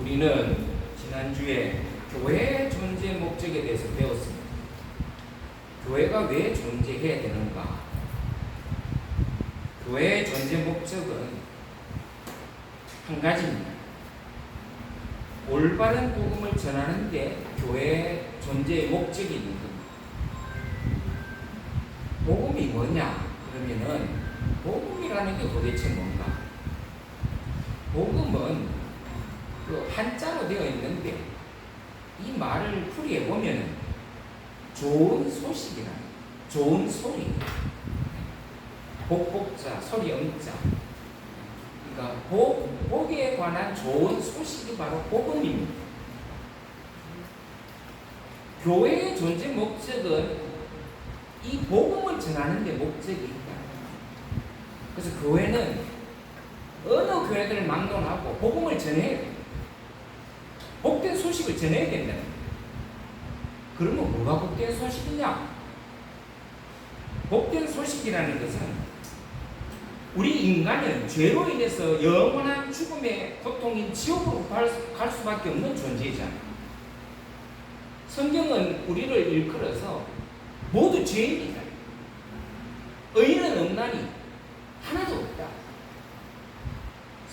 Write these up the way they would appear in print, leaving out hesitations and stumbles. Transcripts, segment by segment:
우리는 지난주에 교회의 존재 목적에 대해서 배웠습니다. 교회가 왜 존재해야 되는가? 교회의 존재 목적은 한 가지입니다. 올바른 복음을 전하는 데 교회의 존재의 목적이 있는 겁니다. 복음이 뭐냐? 그러면은 복음이라는 게 도대체 뭔가? 복음은 그 한자로 되어 있는데 이 말을 풀이해 보면은 좋은 소식이라, 좋은 소리, 복복자, 소리 음자. 그러니까 복에 관한 좋은 소식이 바로 복음입니다. 교회의 존재 목적은 이 복음을 전하는 데 목적이 있다. 그래서 교회는 어느 교회들을 막론하고 복음을 전해야 돼. 복된 소식을 전해야 된다. 그러면 뭐가 복된 소식이냐? 복된 소식이라는 것은 우리 인간은 죄로 인해서 영원한 죽음의 고통인 지옥으로 갈 수밖에 없는 존재잖아. 성경은 우리를 일컬어서 모두 죄인이다. 의인은 없나니 하나도 없다.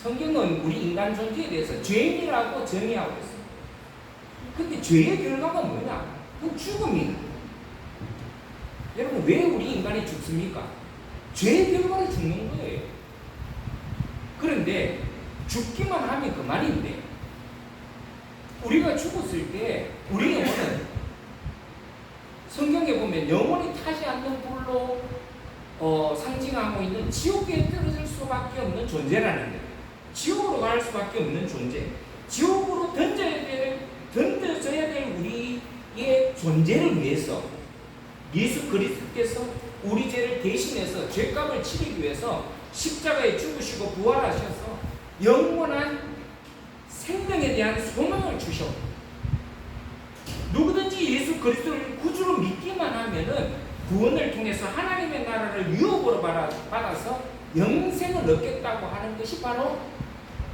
성경은 우리 인간 존재에 대해서 죄인이라고 정의하고 있어요. 근데 죄의 결과가 뭐냐? 그건 죽음이다. 여러분, 왜 우리 인간이 죽습니까? 죄의 결과로 죽는 거예요. 그런데 죽기만 하면 그만인데 우리가 죽었을 때 우리 영혼은 성경에 보면 영원히 타지 않는 불로 상징하고 있는 지옥에 떨어질 수밖에 없는 존재라는 거예요. 지옥으로 갈 수밖에 없는 존재. 지옥으로 던져져야 될 우리의 존재를 위해서 예수 그리스도께서 우리 죄를 대신해서 죄값을 치르기 위해서 십자가에 죽으시고 부활하셔서 영원한 생명에 대한 소망을 주셨고, 누구든지 예수 그리스도를 구주로 믿기만 하면은 구원을 통해서 하나님의 나라를 유업으로 받아서 영생을 얻겠다고 하는 것이 바로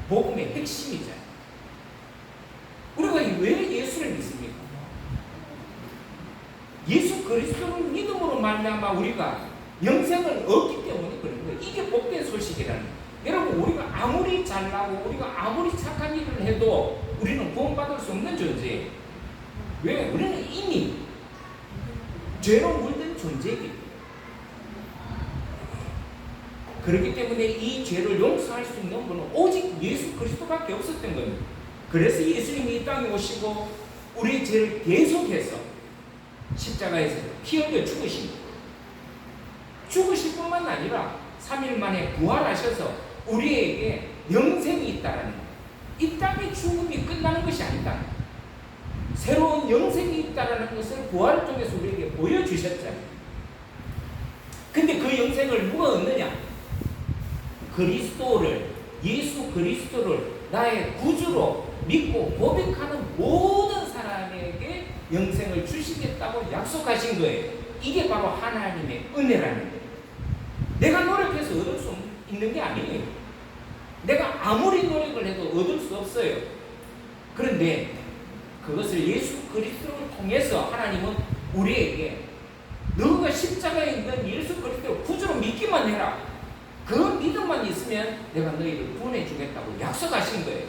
복음의 핵심이잖아요. 우리가 왜 예수를 믿습니까? 예수 그리스도를 믿음으로 말미암아 우리가 영생을 얻기 때문에 그런 거예요. 이게 복된 소식이라는 거예요. 여러분, 우리가 아무리 잘나고 우리가 아무리 착한 일을 해도 우리는 구원받을 수 없는 존재예요. 왜? 우리는 이미 죄로 물든 존재이기 때문에. 그렇기 때문에 이 죄를 용서할 수 있는 분은 오직 예수 그리스도밖에 없었던 겁니다. 그래서 예수님이 이 땅에 오시고 우리의 죄를 계속해서 십자가에서 피 흘려 죽으십니다. 죽으실 뿐만 아니라 3일 만에 부활하셔서 우리에게 영생이 있다라는 거예요. 이 땅의 죽음이 끝나는 것이 아니다. 새로운 영생이 있다라는 것을 부활을 통해서 우리에게 보여주셨잖아요. 근데 그 영생을 누가 얻느냐? 예수 그리스도를 나의 구주로 믿고 고백하는 모든 사람에게 영생을 주시겠다고 약속하신 거예요. 이게 바로 하나님의 은혜라는 거예요. 내가 노력해서 얻을 수 있는 게 아니에요. 내가 아무리 노력을 해도 얻을 수 없어요. 그런데 그것을 예수 그리스도를 통해서 하나님은 우리에게 너가 십자가에 있는 예수 그리스도를 구주로 믿기만 해라. 그 믿음만 있으면 내가 너희를 구원해 주겠다고 약속하신 거예요.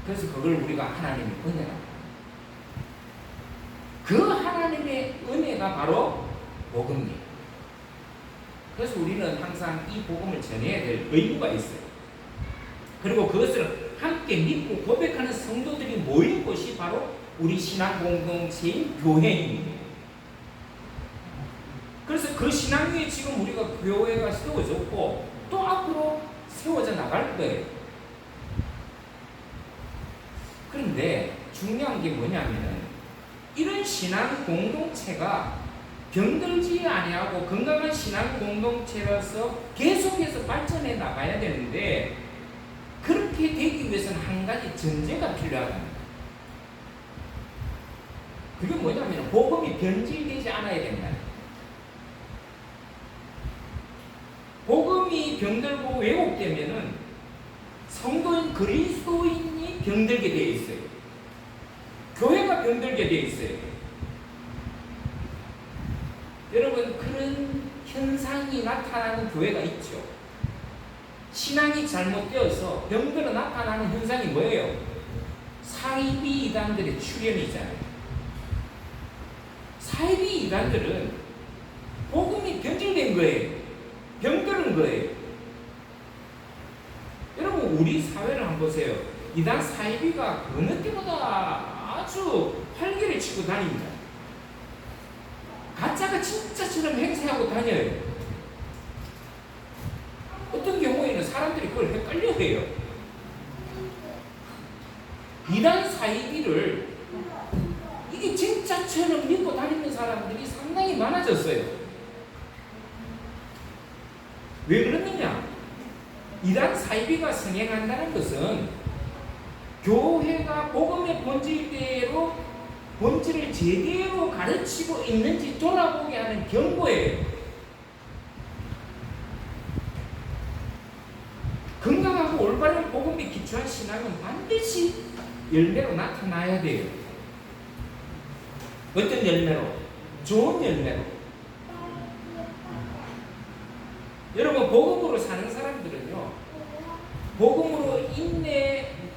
그래서 그걸 우리가 하나님의 은혜라고. 그 하나님의 은혜가 바로 복음이에요. 그래서 우리는 항상 이 복음을 전해야 될 의무가 있어요. 그리고 그것을 함께 믿고 고백하는 성도들이 모인 곳이 바로 우리 신앙 공동체인 교회입니다. 그래서 그 신앙 위에 지금 우리가 교회가 세워졌고 또 앞으로 세워져 나갈 거예요. 그런데 중요한 게 뭐냐면은 이런 신앙 공동체가 병들지 아니하고 건강한 신앙 공동체로서 계속해서 발전해 나가야 되는데 그렇게 되기 위해서는 한 가지 전제가 필요하다. 그게 뭐냐면 복음이 변질되지 않아야 된다. 복음이 병들고 왜곡되면은 성도인 그리스도인이 병들게 되어 있어요. 교회가 병들게 되어 있어요. 여러분, 그런 현상이 나타나는 교회가 있죠. 신앙이 잘못되어서 병들어 나타나는 현상이 뭐예요? 사이비 이단들의 출현이잖아요. 사이비 이단들은 복음이 변질된 거예요. 병들은 거예요. 여러분, 우리 사회를 한번 보세요. 이단 사이비가 어느 때보다 아주 활기를 치고 다닙니다. 가짜가 진짜처럼 행세하고 다녀요. 어떤 경우에는 사람들이 그걸 헷갈려 해요. 이단 사이비를 이게 진짜처럼 믿고 다니는 사람들이 상당히 많아졌어요. 왜 그러느냐? 이단 사이비가 성행한다는 것은 교회가 복음의 본질대로 본질을 제대로 가르치고 있는지 돌아보게 하는 경고예요. 건강하고 올바른 복음에 기초한 신앙은 반드시 열매로 나타나야 돼요. 어떤 열매로? 좋은 열매로. 여러분, 복음으로 사는 사람들은요, 복음으로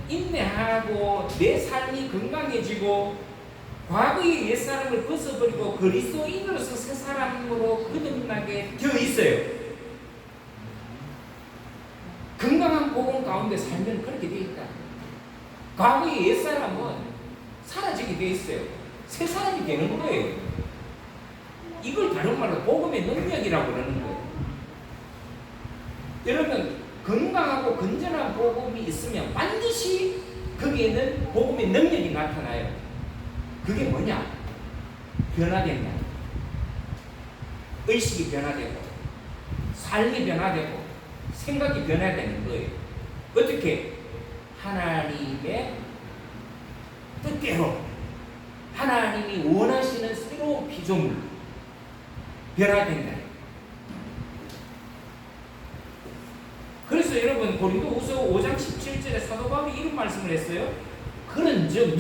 인내하고 내 삶이 건강해지고 과거의 옛사람을 벗어버리고 그리스도인으로서 새 사람으로 거듭나게 되어 있어요. 건강한 복음 가운데 살면 그렇게 되어 있다. 과거의 옛사람은 사라지게 되어 있어요. 새 사람이 되는 거예요. 이걸 다른 말로 복음의 능력이라고 그러는 거예요. 여러분, 건강하고 건전한 복음이 있으면 반드시 거기에는 복음의 능력이 나타나요. 그게 뭐냐? 변화된다. 의식이 변화되고 삶이 변화되고 생각이 변화되는 거예요. 어떻게? 하나님의 뜻대로 하나님이 원하시는 새로운 피조물 변화된다. 그래서 여러분, 고린도후서 5장 17절에 사도 바울이 이런 말씀을 했어요. 그런즉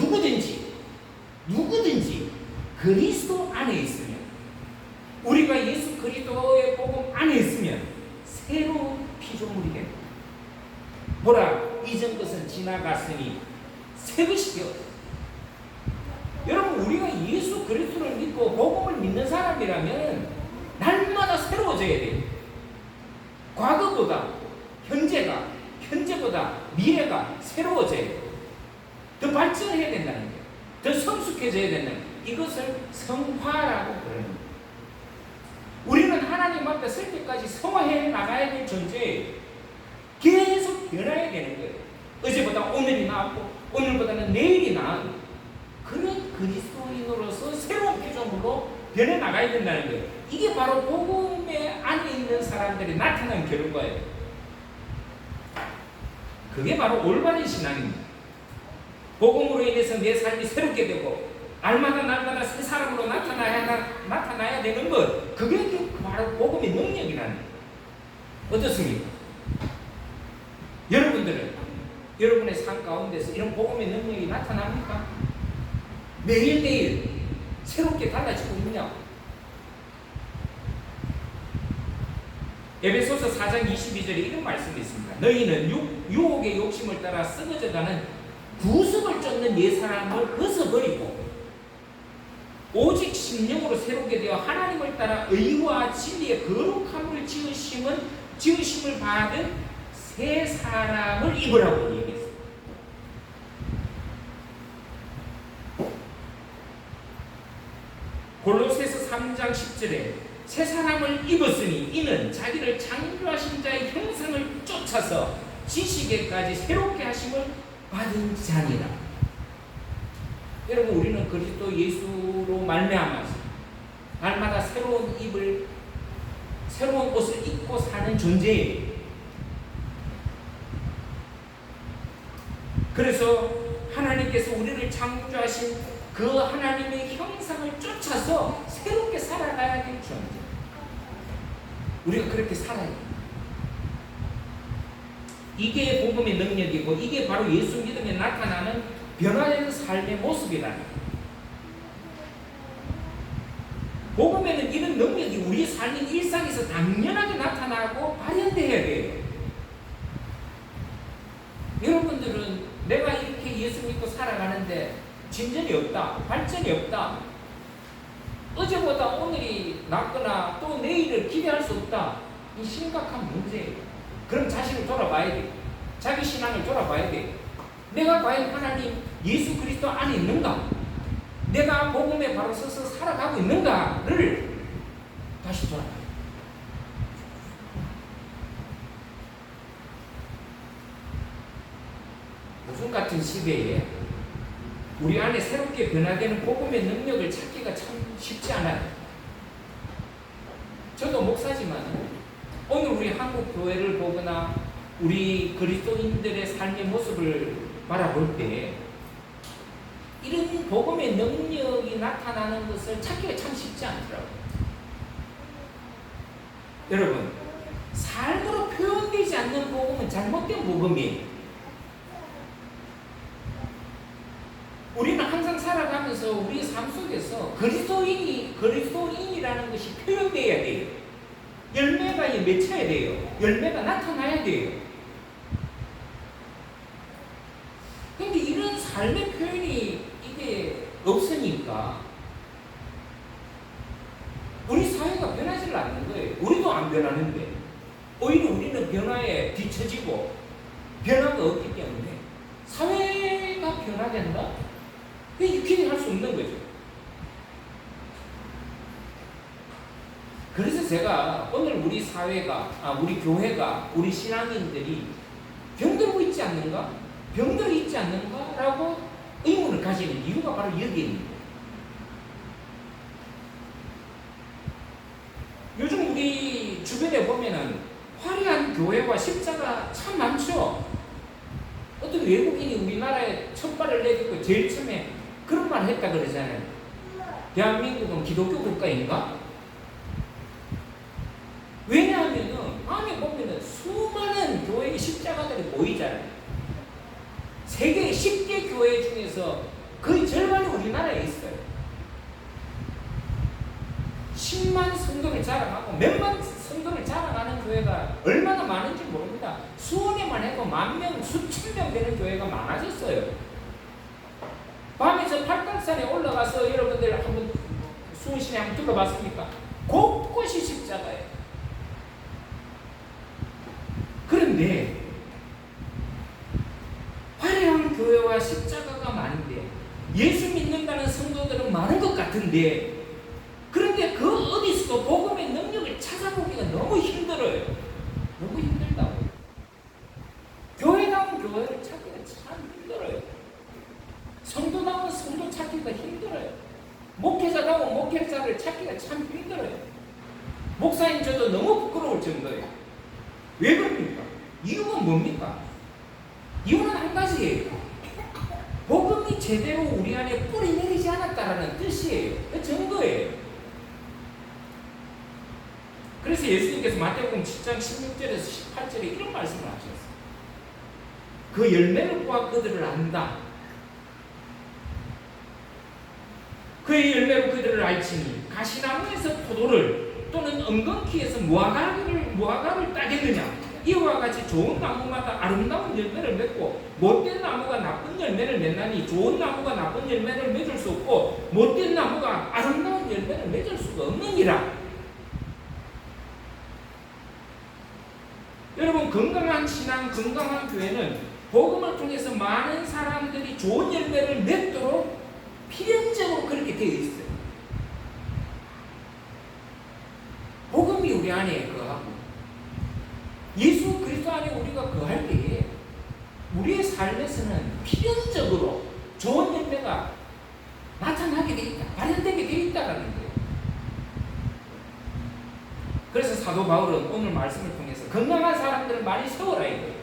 누구든지 그리스도 안에 있으면, 우리가 예수 그리스도의 복음 안에 있으면 새로운 피조물이 된다. 보라, 이전 것은 지나갔으니 새 것이 되었다. 여러분, 우리가 예수 그리스도를 믿고 복음을 믿는 사람이라면 날마다 새로워져야 돼요. 과거보다 현재보다 미래가 새로워져야 돼요. 더 발전해야 된다는 거예요. 더 성숙해져야 된다는 거예요. 이것을 성화라고 부르는 거예요. 우리는 하나님 앞에 설 때까지 성화해 나가야 될 존재예요. 계속 변해야 되는 거예요. 어제보다 오늘이 나았고 오늘보다는 내일이 나은 그런 그리스도인으로서 새로운 피조물로 변해 나가야 된다는 거예요. 이게 바로 복음에 안에 있는 사람들이 나타난 결과예요. 그게 바로 올바른 신앙입니다. 복음으로 인해서 내 삶이 새롭게 되고 날마다 새 사람으로 나타나야 되는 것, 그게 바로 복음의 능력이라는 거예요. 어떻습니까? 여러분들은 여러분의 삶 가운데서 이런 복음의 능력이 나타납니까? 매일매일 새롭게 달라지고 있냐? 에베소서 4장 22절에 이런 말씀이 있습니다. 너희는 유혹의 욕심을 따라 썩어져가는 구습을 쫓는 옛사람을 벗어버리고 오직 심령으로 새롭게 되어 하나님을 따라 의와 진리의 거룩함을 지으심을 받은 새 사람을 입으라고 얘기했습니다. 골로새서 3장 10절에 새 사람을 입었으니 이는 자기를 창조하신 자의 형상을 쫓아서 지식에까지 새롭게 하심을 받은 자니라. 여러분, 우리는 그리스도 예수로 말미암아서 날마다 새로운 옷을 입고 사는 존재예요. 그래서 하나님께서 우리를 창조하신 그 하나님의 형상을 쫓아서 새롭게 살아가야 될 존재. 우리가 그렇게 살아야 돼요. 이게 복음의 능력이고 이게 바로 예수 믿음에 나타나는 변화되는 삶의 모습이라는 거예요. 복음에는 이런 능력이 우리 삶의 일상에서 당연하게 나타나고 발현돼야 돼요. 여러분들은 내가 이렇게 예수 믿고 살아가는데 진전이 없다, 발전이 없다, 어제보다 오늘이 낫거나 또 내일을 기대할 수 없다, 이 심각한 문제예요. 그럼 자신을 돌아봐야 돼. 자기 신앙을 돌아봐야 돼. 내가 과연 하나님 예수 그리스도 안에 있는가? 내가 복음에 바로 서서 살아가고 있는가를 다시 돌아봐야 돼. 요즘 같은 시대에 우리 안에 새롭게 변화되는 복음의 능력을 찾기가 참 쉽지 않아요. 저도 목사지만 오늘 우리 한국 교회를 보거나 우리 그리스도인들의 삶의 모습을 바라볼 때 이런 복음의 능력이 나타나는 것을 찾기가 참 쉽지 않더라고요. 여러분, 삶으로 표현되지 않는 복음은 잘못된 복음이에요. 우리는 항상 살아가면서 우리의 삶 속에서 그리스도인이라는 것이 표현되어야 돼요. 열매가 맺혀야 돼요. 열매가 나타나야 돼요. 그런데 이런 삶의 표현이 이게 없으니까 우리 사회가 변하지 않는 거예요. 우리도 안 변하는데 오히려 우리는 변화에 뒤처지고 변화가 없기 때문에 사회가 변화된다? 그게 기대할 수 없는 거죠. 그래서 제가 오늘 우리 사회가, 우리 교회가, 우리 신앙인들이 병들고 있지 않는가? 병들어 있지 않는가? 라고 의문을 가지는 이유가 바로 여기에 있는 거예요. 요즘 우리 주변에 보면은 화려한 교회와 십자가 참 많죠? 어떤 외국인이 우리나라에 첫 발을 내딛고 제일 처음에 그런 말 했다 그러잖아요. 대한민국은 기독교 국가인가? 왜냐하면은 안에 보면은 수많은 교회의 십자가들이 보이잖아요. 세계 10개 교회 중에서 거의 절반이 우리나라에 있어요. 10만 성도를 자랑하고 몇만 성도를 자랑하는 교회가 얼마나 많은지 모릅니다. 수원에만 해도 10,000명, 수천 명 되는 교회가 많아졌어요. 밤에 저 팔당산에 올라가서 여러분들 한번 수원시내 한번 둘러봤습니까? 곳곳이 십자가예요. 그런데 화려한 교회와 십자가가 많은데 예수 믿는다는 성도들은 많은 것 같은데 그런데 그 어디서도 복음의 능력을 찾아보기가 너무 힘들어요. 너무 힘들다고. 교회다운 교회를 찾기가 참 힘들어요. 성도다운 성도 찾기가 힘들어요. 목회자다운 목회자를 찾기가 참 힘들어요. 목사님 저도 너무 부끄러울 정도예요. 왜 그럽니까? 이유가 뭡니까? 이유는 한 가지예요. 복음이 제대로 우리 안에 뿌리 내리지 않았다라는 뜻이에요. 그 증거예요. 그래서 예수님께서 마태복음 7장 16절에서 18절에 이런 말씀을 하셨어요. 그 열매를 보아 그들을 안다. 그의 열매로 그들을 알지니 가시나무에서 포도를 또는 엉겅퀴에서 무화과를 따겠느냐. 이와 같이 좋은 나무마다 아름다운 열매를 맺고 못된 나무가 나쁜 열매를 맺나니 좋은 나무가 나쁜 열매를 맺을 수 없고 못된 나무가 아름다운 열매를 맺을 수가 없느니라. 여러분, 건강한 신앙, 건강한 교회는 복음을 통해서 많은 사람들이 좋은 열매를 맺도록 필연적으로 그렇게 되어 있어요. 복음이 우리 안에 거하고 예수 그리스도 안에 우리가 거할 때에 우리의 삶에서는 필연적으로 좋은 열매가 나타나게 돼 있다, 발현되게 돼 있다라는 거예요. 그래서 사도 바울은 오늘 말씀을 통해서 건강한 사람들을 많이 세워라 이거예요.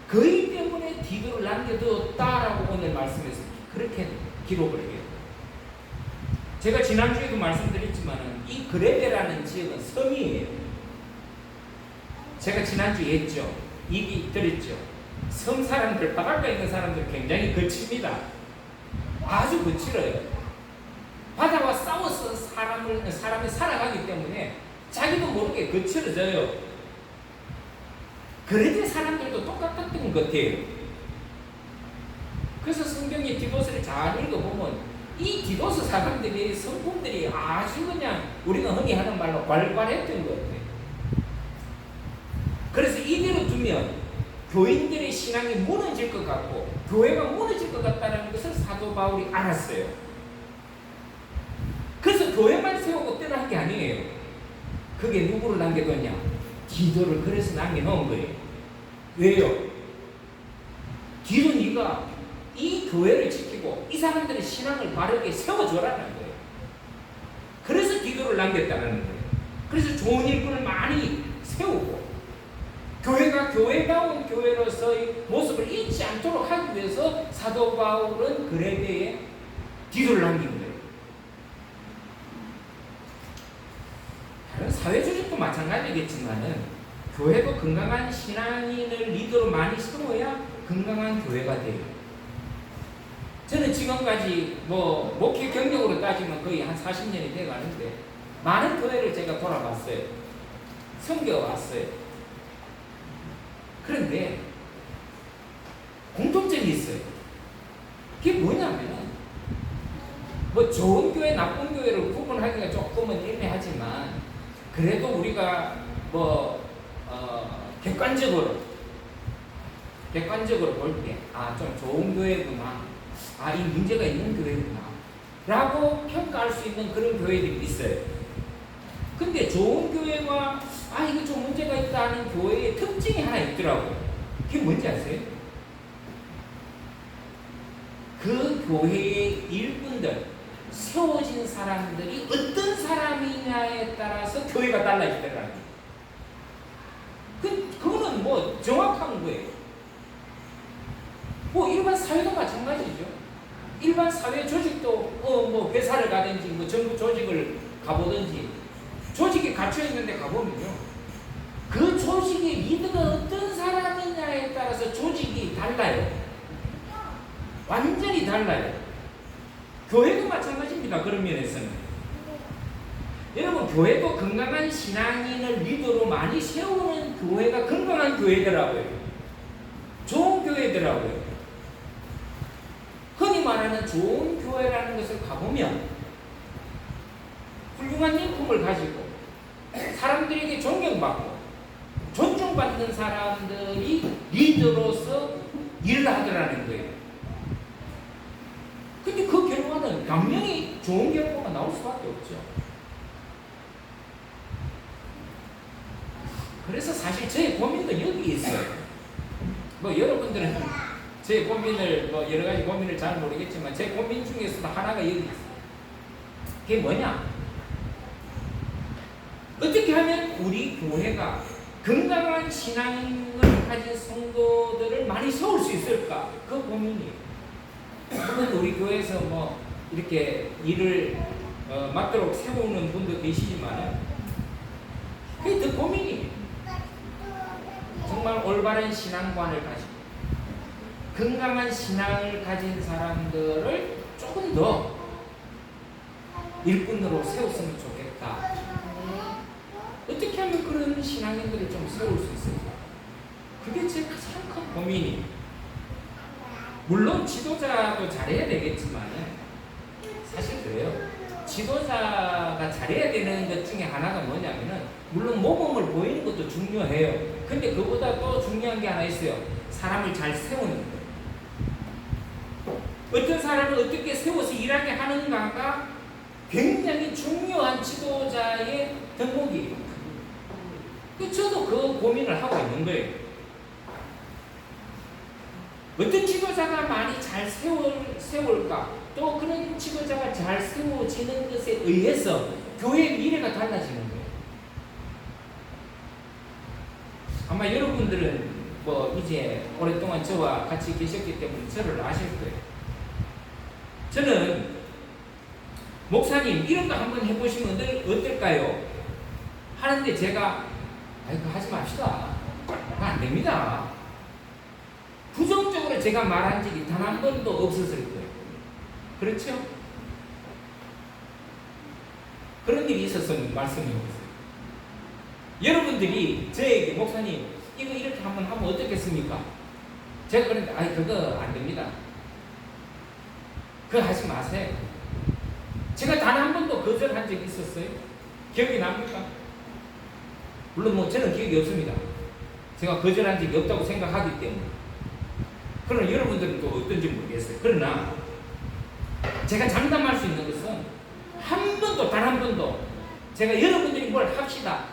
그의 때문에 디도를 남겨두었다라고 오늘 말씀에서 그렇게 기록을 해요. 제가 지난주에도 말씀드렸지만 이 그레데라는 지역은 섬이에요. 제가 지난주에 했죠. 얘기 드렸죠. 섬 사람들, 바닷가에 있는 사람들 굉장히 거칩니다. 아주 거칠어요. 바다와 싸워서 사람이 살아가기 때문에 자기도 모르게 거칠어져요. 그래도 사람들도 똑같았던 것 같아요. 그래서 성경의 디도서를 잘 읽어보면 이 디도서 사람들이 성품들이 아주 그냥 우리가 흔히 하는 말로 괄괄했던 것 같아요. 그래서 이대로 두면 교인들의 신앙이 무너질 것 같고 교회가 무너질 것 같다는 것을 사도 바울이 알았어요. 그래서 교회만 세우고 떠난 게 아니에요. 그게 누구를 남겨뒀냐? 디도를 그래서 남겨놓은 거예요. 왜요? 디도 네가 이 교회를 지키고 이 사람들의 신앙을 바르게 세워줘라는 거예요. 그래서 디도를 남겼다는 거예요. 그래서 좋은 일꾼을 많이 세우고 교회가 교회다운 교회로서의 모습을 잊지 않도록 하기 위해서 사도 바울은 그레데에 디도를 남긴 거예요. 다른 사회 조직도 마찬가지겠지만은 교회도 건강한 신앙인을 리더로 많이 세워야 건강한 교회가 돼요. 저는 지금까지 목회 경력으로 따지면 거의 한 40년이 돼 가는데 많은 교회를 제가 돌아봤어요. 섬겨왔어요. 그런데 공통점이 있어요. 그게 뭐냐면은 좋은 교회, 나쁜 교회를 구분하기가 조금은 애매하지만 그래도 우리가 객관적으로 볼 때 좀 좋은 교회구나, 이 문제가 있는 교회구나 라고 평가할 수 있는 그런 교회들이 있어요. 근데 좋은 교회와 이거 좀 문제가 있다는 교회의 특징이 하나 있더라고요. 그게 뭔지 아세요? 그 교회의 일꾼들, 세워진 사람들이 어떤 사람이냐에 따라서 교회가 달라지더라고요. 그거는 정확한 거예요. 일반 사회도 마찬가지죠. 일반 사회 조직도 회사를 가든지 정부 조직을 가보든지 조직이 갇혀 있는데 가보면요, 그 조직의 리더가 어떤 사람이냐에 따라서 조직이 달라요. 완전히 달라요. 교회도 마찬가지입니다. 그런 면에서는 여러분, 교회도 건강한 신앙인을 리더로 많이 세우는 교회가 건강한 교회더라고요. 좋은 교회더라고요. 흔히 말하는 좋은 교회라는 것을 가보면 훌륭한 인품을 가지고 사람들에게 존경받고 존중받는 사람들이 리더로서 일을 하더라는 거예요. 근데 그 결과는 분명히 좋은 결과가 나올 수밖에 없죠. 그래서 사실 저의 고민도 여기 있어요. 여러분들은 제 고민을 여러 가지 고민을 잘 모르겠지만 제 고민 중에서도 하나가 여기 있어요. 그게 뭐냐? 어떻게 하면 우리 교회가 건강한 신앙을 가진 성도들을 많이 세울 수 있을까? 그 고민이에요. 물론 우리 교회에서 이렇게 일을 맞도록 세우는 분도 계시지만 그게 더 고민이에요. 정말 올바른 신앙관을 가지고 건강한 신앙을 가진 사람들을 조금 더 일꾼으로 세웠으면 좋겠다. 어떻게 하면 그런 신앙인들을 좀 세울 수 있을까? 그게 제 가장 큰 고민이에요. 물론 지도자도 잘해야 되겠지만 사실 그래요. 지도자가 잘해야 되는 것 중에 하나가 뭐냐면은 물론 모범을 보이는 것도 중요해요. 근데 그보다 또 중요한 게 하나 있어요. 사람을 잘 세우는 거예요. 어떤 사람을 어떻게 세워서 일하게 하는가가 굉장히 중요한 지도자의 덕목이에요. 저도 그 고민을 하고 있는 거예요. 어떤 지도자가 많이 잘 세울까? 또 그런 지도자가 잘 세워지는 것에 의해서 교회의 미래가 달라지는 거예요. 아마 여러분들은 이제 오랫동안 저와 같이 계셨기 때문에 저를 아실 거예요. 저는 목사님 이런 거 한번 해보시면 어떨까요? 하는데 제가 그거 하지 맙시다. 안 됩니다. 부정적으로 제가 말한 적이 단 한 번도 없었을 거예요. 그렇죠? 그런 일이 있었으면 말씀해 보세요. 여러분들이 저에게 목사님 이거 이렇게 한번 하면 어떻겠습니까? 제가 그런데 아니 그거 안 됩니다. 그거 하지 마세요. 제가 단 한 번도 거절한 적이 있었어요? 기억이 납니까? 물론 뭐 저는 기억이 없습니다. 제가 거절한 적이 없다고 생각하기 때문에. 그러나 여러분들은 또 어떤지 모르겠어요. 그러나 제가 장담할 수 있는 것은 한 번도 단 한 번도 제가 여러분들이 뭘 합시다.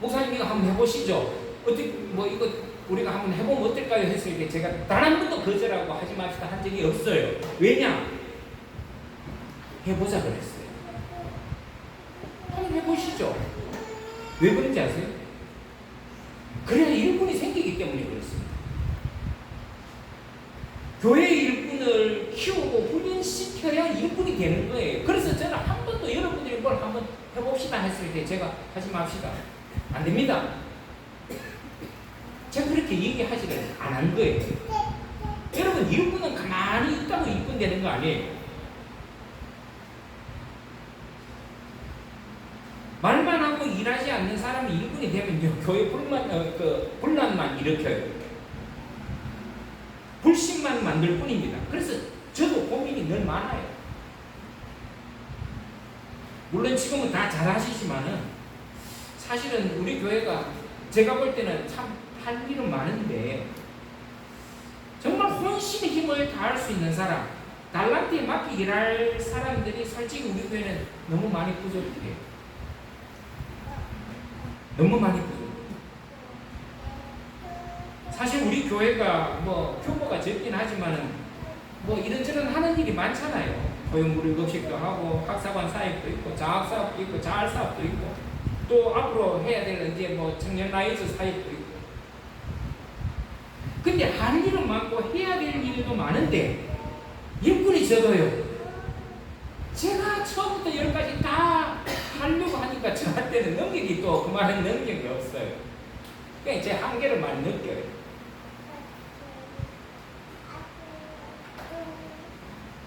목사님 이거 한번 해보시죠. 어떻게 뭐 이거 우리가 한번 해보면 어떨까요? 했을 때 제가 단 한 번도 거절하고 하지 맙시다 한 적이 없어요. 왜냐? 해보자 그랬어요. 한번 해보시죠. 왜 그런지 아세요? 그래야 일꾼이 생기기 때문에 그렇습니다. 교회 일꾼을 키우고 훈련시켜야 일꾼이 되는 거예요. 그래서 저는 한 번도 여러분들이 뭘 한번 해봅시다 했을 때 제가 하지 맙시다. 안 됩니다. 제가 그렇게 얘기하지를 안 한 거예요. 여러분 일꾼은 가만히 있다고 일꾼 되는 거 아니에요. 말만 하고 일하지 않는 사람이 일꾼이 되면 교회 분란만 일으켜요. 불신만 만들 뿐입니다. 그래서 저도 고민이 늘 많아요. 물론 지금은 다 잘하시지만은 사실은 우리 교회가 제가 볼 때는 참 할 일은 많은데 정말 혼신의 힘을 다할 수 있는 사람, 달란트에 맞게 일할 사람들이 솔직히 우리 교회는 너무 많이 부족해요. 너무 많이 부족해요. 사실 우리 교회가 뭐 규모가 적긴 하지만은 뭐 이런저런 하는 일이 많잖아요. 고용무료급식도 하고 학사관 사역도 있고 장학사업도 있고 자활사업도 있고 또 앞으로 해야 될 이제 뭐 청년 라이즈 사역도 있고. 근데 할 일은 많고 해야 될 일도 많은데 일꾼이 적어요. 제가 처음부터 여기까지 다 하려고 하니까 저한테는 능력이 또 그만한 능력이 없어요. 그러니까 제 한계를 많이 느껴요.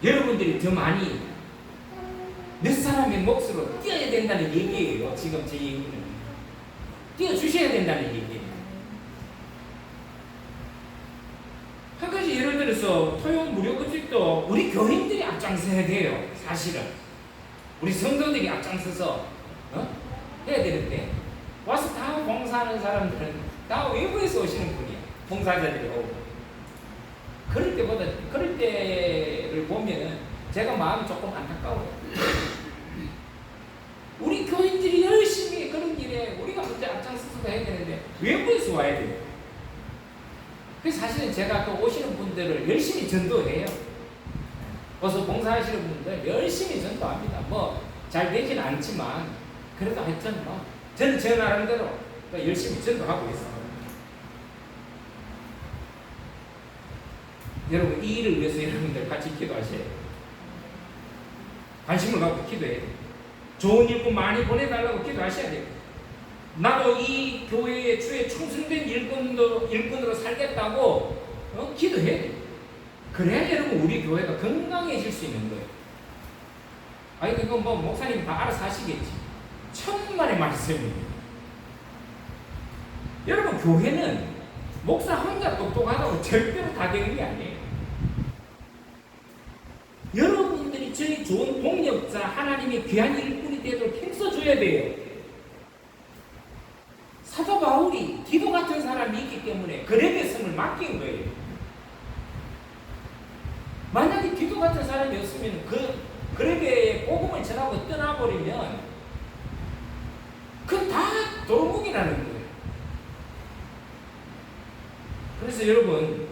여러분들이 더 많이 몇 사람의 몫으로 뛰어야 된다는 얘기예요. 지금 제 얘기는 뛰어주셔야 된다는 얘기예요. 한 가지 예를 들어서 토요 무료급식도 우리 교인들이 앞장서야 돼요. 사실은 우리 성도들이 앞장서서 해야 되는데 와서 다 봉사하는 사람들은 다 외부에서 오시는 분이에요. 봉사자들이 오고 그럴 때를 보면은 제가 마음이 조금 안타까워요. 우리 교인들이 열심히 그런 일에 우리가 먼저 앞장서서 해야 되는데 외부에서 와야 돼요. 그래서 사실은 제가 그 오시는 분들을 열심히 전도해요. 와서 봉사하시는 분들 열심히 전도합니다. 뭐 잘 되진 않지만 그래도 하여튼 뭐 저는 제 나름대로 열심히 전도하고 있어요. 여러분 이 일을 위해서 여러분들 같이 기도하셔야 돼요. 관심을 갖고 기도해야 돼요. 좋은 일꾼 많이 보내달라고 기도하셔야 돼요. 나도 이 교회의 주에 충성된 일꾼으로 살겠다고 기도해야 돼요. 그래야 여러분 우리 교회가 건강해질 수 있는 거예요. 아니 그건 뭐 목사님 다 알아서 하시겠지. 천만의 말씀입니다. 여러분 교회는 목사 혼자 똑똑하다고 절대로 다 되는 게 아니에요. 여러분들이 저희 좋은 동력자 하나님의 귀한 일꾼이 되도록 힘써줘야 돼요. 사도 바울이 디도 같은 사람이 있기 때문에 그레게 성을 맡긴 거예요. 만약에 디도 같은 사람이 없으면 그레게에 복음을 전하고 떠나버리면 그건 다 도루묵이라는 거예요. 그래서 여러분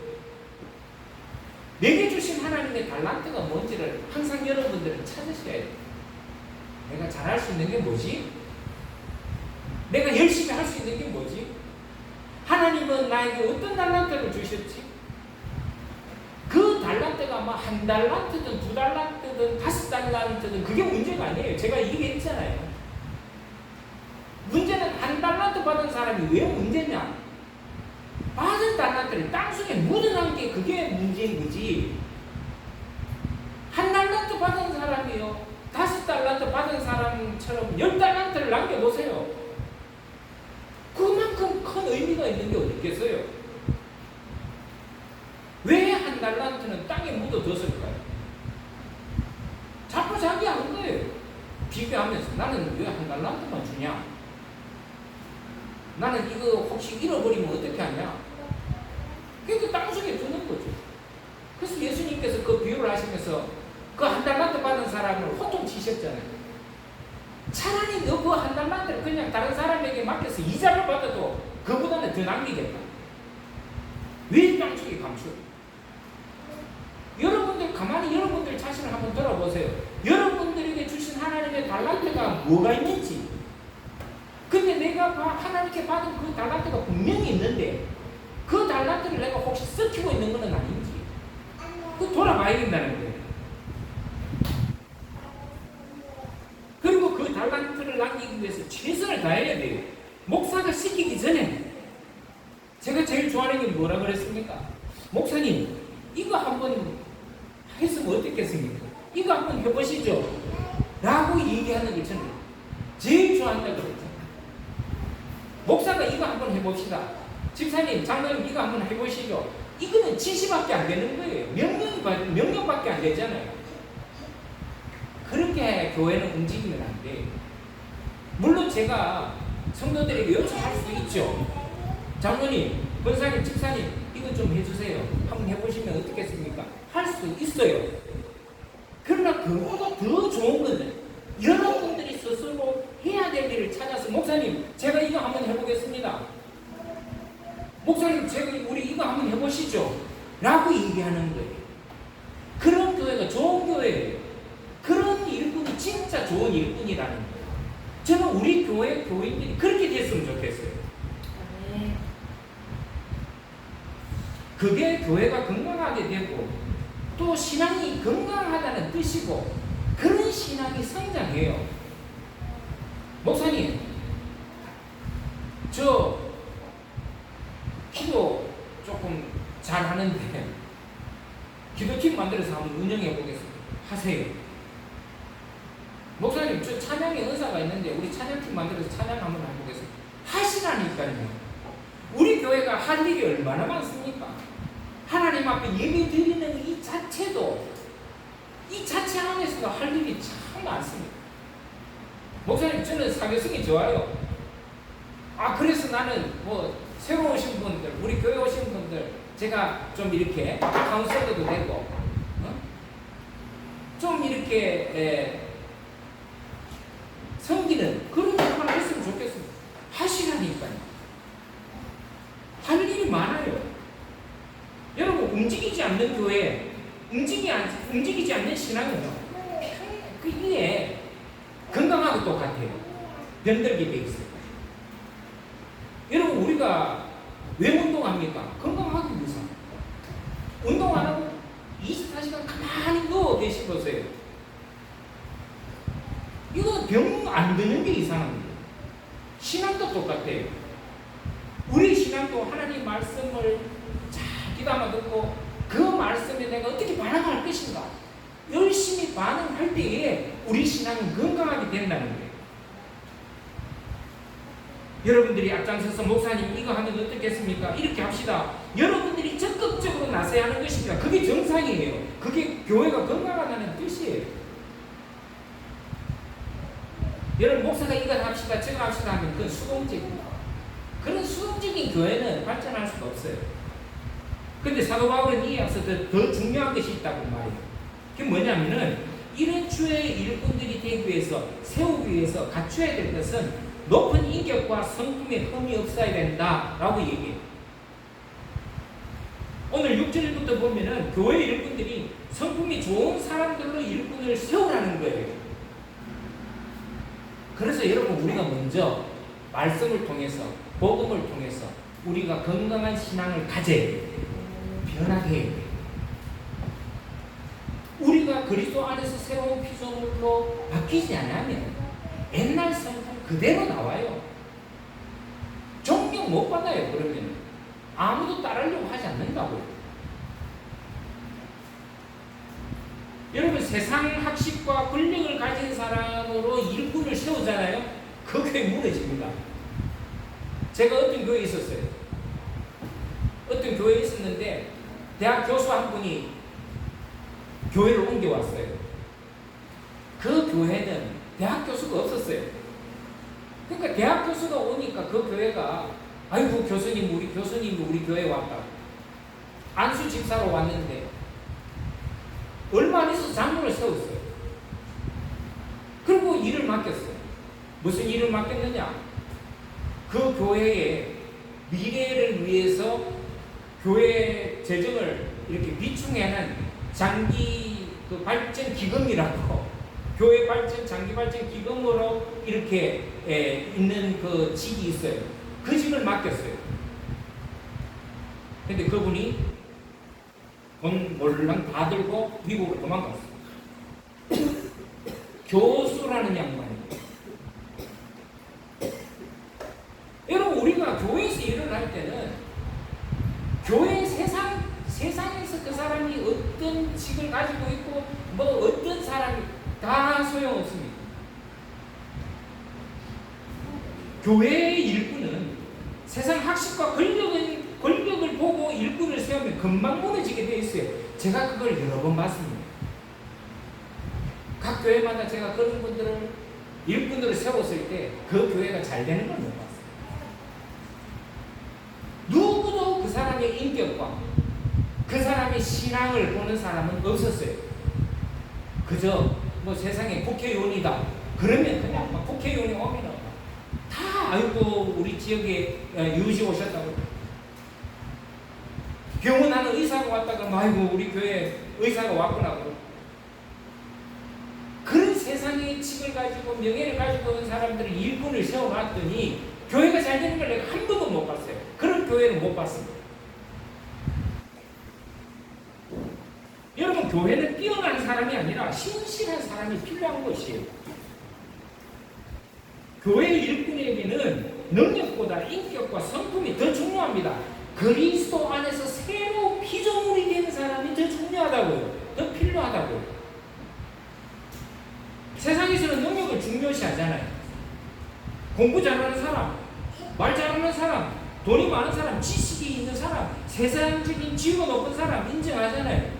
내게 주신 하나님의 달란트가 뭔지를 항상 여러분들은 찾으셔야 돼요. 내가 잘할 수 있는 게 뭐지? 내가 열심히 할 수 있는 게 뭐지? 하나님은 나에게 어떤 달란트를 주셨지? 그 달란트가 뭐 한 달란트든 두 달란트든 5달란트든 그게 문제가 아니에요. 제가 얘기했잖아요. 문제는 한 달란트 받은 사람이 왜 문제냐? 받은 달란트를 땅속에 묻어놓은 게 그게 문제인 거지. 한 달란트 받은 사람이요, 5달란트 받은 사람처럼 10달란트를 남겨놓으세요. 그만큼 큰 의미가 있는 게 어디 있겠어요? 왜 한 달란트는 땅에 묻어뒀을까요? 자꾸 자기 한 거예요. 비교하면서 나는 왜 한 달란트만 주냐? 나는 이거 혹시 잃어버리면 어떻게 하냐? 그러니까 땅속에 두는 거죠. 그래서 예수님께서 그 비유를 하시면서 그 한 달란트 받은 사람을 호통치셨잖아요. 차라리 너 그 한 달란트를 그냥 다른 사람에게 맡겨서 이자를 받아도 그보다는 더 남기겠다. 왜 땅속에 감춰? 여러분들 가만히 여러분들 자신을 한번 돌아보세요. 여러분들에게 주신 하나님의 달란트가 뭐가 있는지. 근데 내가 하나님께 받은 그 달란트가 분명히 있는데 그 달란트를 내가 혹시 썩히고 있는 건 아닌지 그 돌아봐야 된다는 거예요. 그리고 그 달란트를 남기기 위해서 최선을 다해야 돼요. 목사가 시키기 전에 제가 제일 좋아하는 게 뭐라 그랬습니까? 목사님 이거 한번 했으면 어떻겠습니까? 이거 한번 해보시죠 라고 얘기하는 게 저는 제일 좋아한다고 그랬죠. 목사가 이거 한번 해봅시다. 집사님, 장로님 이거 한번 해보시죠. 이거는 지시밖에 안 되는 거예요. 명령밖에 안 되잖아요. 그렇게 교회는 움직이면 안 돼. 물론 제가 성도들에게 요청할 수 있죠. 장로님, 권사님, 집사님 이거 좀 해주세요. 한번 해보시면 어떻겠습니까? 할 수 있어요. 그러나 그보다 더 좋은 건 여러분들이 스스로 해야 될 일을 찾아서 목사님 제가 이거 한번 해보겠습니다. 목사님 제가 우리 이거 한번 해보시죠 라고 얘기하는 거예요. 그런 교회가 좋은 교회예요. 그런 일꾼이 진짜 좋은 일꾼이라는 거예요. 저는 우리 교회 교인들이 그렇게 됐으면 좋겠어요. 그게 교회가 건강하게 되고 또 신앙이 건강하다는 뜻이고 그런 신앙이 성장해요. 목사님, 저 기도 조금 잘하는데 기도팀 만들어서 한번 운영해 보겠습니다. 하세요. 목사님, 저 찬양의 은사가 있는데 우리 찬양팀 만들어서 찬양 한번 해보겠습니다. 하시라니까요. 우리 교회가 할 일이 얼마나 많습니까? 하나님 앞에 예배 드리는 이 자체도 이 자체 안에서도 할 일이 참 많습니다. 목사님, 저는 사교성이 좋아요. 그래서 나는 뭐 새로 오신 분들, 우리 교회 오신 분들 제가 좀 이렇게 카운셀러도 되고 좀 이렇게 섬기는 그런 역할을 했으면 좋겠습니다. 하시라니까요. 할 일이 많아요. 여러분, 움직이지 않는 교회, 움직이지 않는 신앙은요, 그게 건강하고 똑같아요. 병들게 돼 있어요. 여러분, 우리가 왜 운동합니까? 건강하기 위해서. 운동 안 하고 24시간 가만히 누워 계시보세요. 이거 병 안 드는 게 이상합니다. 신앙도 똑같아요. 우리 신앙도 하나님 말씀을 잘 귀담아 듣고 그 말씀에 내가 어떻게 반응할 것인가 열심히 반응할 때에 우리 신앙은 건강하게 된다는 거예요. 여러분들이 앞장서서 목사님 이거 하면 어떻겠습니까? 이렇게 합시다. 여러분들이 적극적으로 나서야 하는 것입니다. 그게 정상이에요. 그게 교회가 건강하다는 뜻이에요. 여러분, 목사가 이거 합시다 저거 합시다 하면 그건 수동적입니다. 그런 수동적인 교회는 발전할 수가 없어요. 근데 사도 바울은 이에 앞서 더 중요한 것이 있다고 말해요. 그게 뭐냐면은 이런 주의 일꾼들이 되기 위해서, 세우기 위해서 갖춰야 될 것은 높은 인격과 성품에 흠이 없어야 된다라고 얘기해요. 오늘 6절부터 보면은 교회 일꾼들이 성품이 좋은 사람들로 일꾼을 세우라는 거예요. 그래서 여러분, 우리가 먼저 말씀을 통해서, 복음을 통해서 우리가 건강한 신앙을 가져야 돼요. 변하게 해야 돼요. 우리가 그리스도 안에서 새로운 피조물로 바뀌지 않으면 옛날 성품 그대로 나와요. 존경 못 받아요. 그러면 아무도 따르려고 하지 않는다고요. 여러분, 세상 학식과 권력을 가진 사람으로 일꾼을 세우잖아요. 그 교회 무너집니다. 제가 어떤 교회에 있었어요. 어떤 교회에 있었는데 대학 교수 한 분이 교회를 옮겨왔어요. 그 교회는 대학 교수가 없었어요. 그러니까 대학 교수가 오니까 그 교회가 아이고 교수님 우리 교수님이 우리 교회에 왔다. 안수 집사로 왔는데 얼마 안 있어서 장로를 세웠어요. 그리고 일을 맡겼어요. 무슨 일을 맡겼느냐? 그 교회의 미래를 위해서 교회 재정을 이렇게 비충하는 장기 발전 기금이라고 교회 발전 장기 발전 기금으로 이렇게 있는 그 직이 있어요. 그 직을 맡겼어요. 근데 그분이 돈 몰랑 다 들고 미국으로 도망갔어요. 교수라는 양반이에요. 여러분, 우리가 교회에서 일을 할 때는 교회 세상에서 그 사람이 어떤 직을 가지고 있고 뭐 어떤 사람이 다 소용없습니다. 교회의 일꾼은 세상 학식과 권력을 보고 일꾼을 세우면 금방 무너지게 되어 있어요. 제가 그걸 여러 번 봤습니다. 각 교회마다 제가 그런 분들을 일꾼으로 세웠을 때 그 교회가 잘 되는 걸 못 봤어요. 누구도 그 사람의 인격과 그 사람의 신앙을 보는 사람은 없었어요. 그저 뭐 세상에 국회의원이다 그러면 그냥 막 국회의원이 오면 다 아이고 우리 지역에 유지 오셨다고, 병원하는 의사가 왔다가 아이고 우리 교회 의사가 왔구나 그러고, 그런 세상의 칙을 가지고 명예를 가지고 온 사람들을 일꾼을 세워놨더니 교회가 잘 되는 걸 내가 한 번도 못 봤어요. 그런 교회는 못 봤습니다. 여러분, 교회는 뛰어난 사람이 아니라 신실한 사람이 필요한 것이에요. 교회 일꾼에게는 능력보다 인격과 성품이 더 중요합니다. 그리스도 안에서 새로 피조물이 되는 사람이 더 중요하다고요. 더 필요하다고요. 세상에서는 능력을 중요시하잖아요. 공부 잘하는 사람, 말 잘하는 사람, 돈이 많은 사람, 지식이 있는 사람, 세상적인 지위가 높은 사람 인정하잖아요.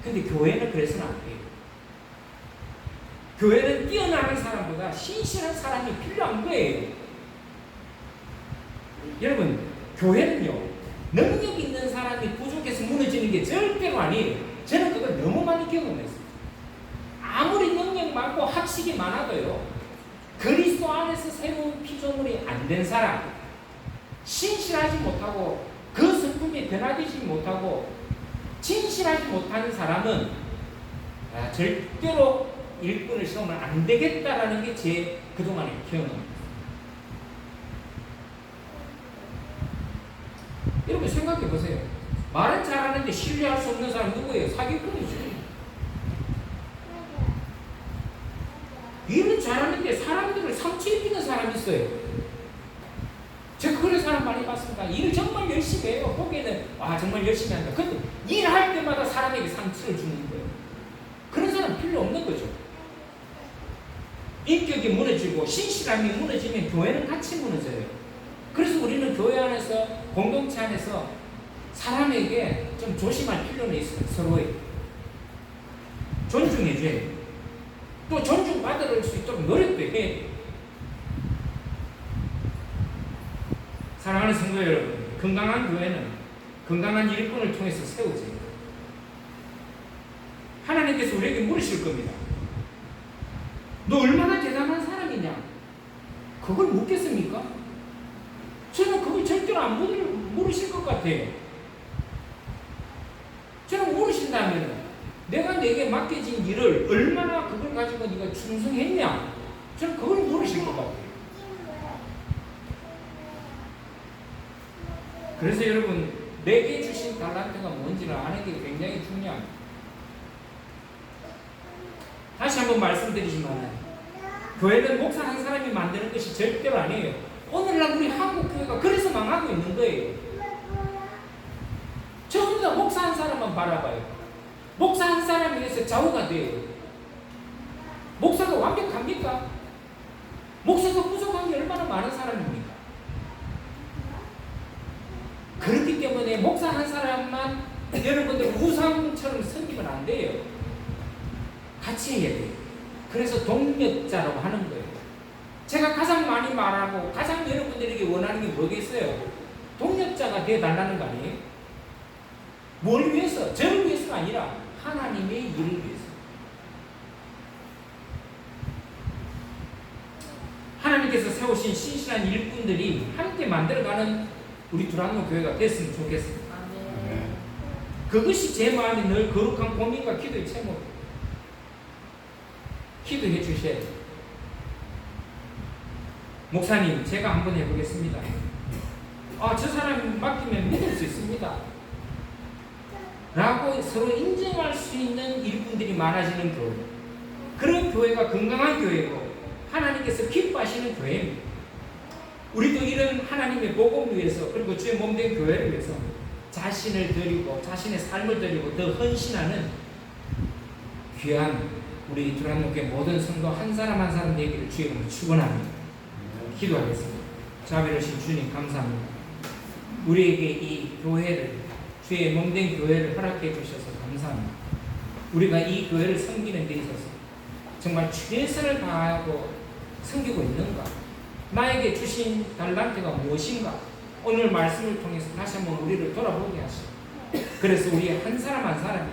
근데 교회는 그래서는 안 돼요. 교회는 뛰어나는 사람보다 신실한 사람이 필요한 거예요. 여러분, 교회는요, 능력 있는 사람이 부족해서 무너지는 게 절대로 아니에요. 저는 그걸 너무 많이 경험했어요. 아무리 능력 많고 학식이 많아도요, 그리스도 안에서 새로운 피조물이 안 된 사람, 신실하지 못하고 그 성품이 변화되지 못하고 진실하지 못하는 사람은 절대로 일꾼을 세우면 안 되겠다라는 게 제 그동안의 경험입니다. 여러분 생각해 보세요. 말은 잘하는데 신뢰할 수 없는 사람 누구예요? 사기꾼이죠. 일은 잘하는데 사람들을 상처 입히는 사람이 있어요. 제가 그런 사람 많이 봤습니다. 일을 정말 열심히 해요. 보기에는 정말 열심히 한다. 근데 일할 때마다 사람에게 상처를 주는 거예요. 그런 사람 필요 없는 거죠. 인격이 무너지고 신실함이 무너지면 교회는 같이 무너져요. 그래서 우리는 교회 안에서, 공동체 안에서 사람에게 좀 조심할 필요는 있어요. 서로에 존중해줘야 돼요. 또 존중받을 수 있도록 노력도 해야 돼요. 사랑하는 성도 여러분, 건강한 교회는 건강한 일꾼을 통해서 세워져요. 하나님께서 우리에게 물으실 겁니다. 너 얼마나 대단한 사람이냐? 그걸 묻겠습니까? 저는 그걸 절대로 안 물으실 것 같아요. 저는 물으신다면 내가 내게 맡겨진 일을 얼마나 그걸 가지고 네가 충성했냐? 저는 그걸 물으실 것 같아요. 그래서 여러분, 내게 주신 달란트가 뭔지를 아는 게 굉장히 중요합니다. 다시 한번 말씀드리지만 교회는 목사 한 사람이 만드는 것이 절대로 아니에요. 오늘날 우리 한국 교회가 그래서 망하고 있는 거예요. 목사 한 사람만 바라봐요. 목사 한 사람에 의해서 좌우가 돼요. 목사가 완벽합니까? 목사가 부족한 게 얼마나 많은 사람입니까? 그렇기 때문에 목사 한 사람만 여러분들 우상처럼 섬기면 안 돼요. 같이 해야 돼요. 그래서 동력자라고 하는 거예요. 제가 가장 많이 말하고 가장 여러분들에게 원하는 게 뭐겠어요? 동력자가 되어달라는 거 아니에요? 뭘 위해서? 저를 위해서가 아니라 하나님의 일을 위해서. 하나님께서 세우신 신실한 일꾼들이 함께 만들어가는 우리 두란노 교회가 됐으면 좋겠습니다. 그것이 제 마음에 늘 거룩한 고민과 기도의 제목이에요. 기도해 주셔야 돼요. 목사님, 제가 한번 해보겠습니다. 저 사람 맡기면 믿을 수 있습니다. 라고 서로 인정할 수 있는 일꾼들이 많아지는 교회. 그런 교회가 건강한 교회고 하나님께서 기뻐하시는 교회입니다. 우리도 이런 하나님의 복음을 위해서 그리고 주의 몸된 교회를 위해서 자신을 드리고 자신의 삶을 드리고 더 헌신하는 귀한 우리 두란노교회 모든 성도 한 사람 한 사람 되기를 주의 이름으로 축원합니다. 기도하겠습니다. 자비로우신 주님 감사합니다. 우리에게 이 교회를 주의 몸된 교회를 허락해 주셔서 감사합니다. 우리가 이 교회를 섬기는 데 있어서 정말 최선을 다하고 섬기고 있는가? 나에게 주신 달란트가 무엇인가? 오늘 말씀을 통해서 다시 한번 우리를 돌아보게 하시고 그래서 우리 한 사람 한 사람이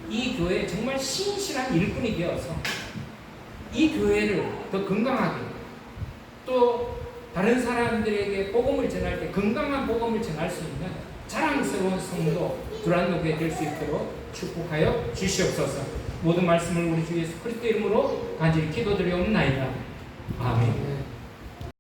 이 교회에 정말 신실한 일꾼이 되어서 이 교회를 더 건강하게 또 다른 사람들에게 복음을 전할 때 건강한 복음을 전할 수 있는 자랑스러운 성도 두란노교회 될 수 있도록 축복하여 주시옵소서. 모든 말씀을 우리 주 예수 그리스도 이름으로 간절히 기도드리옵나이다. 아멘.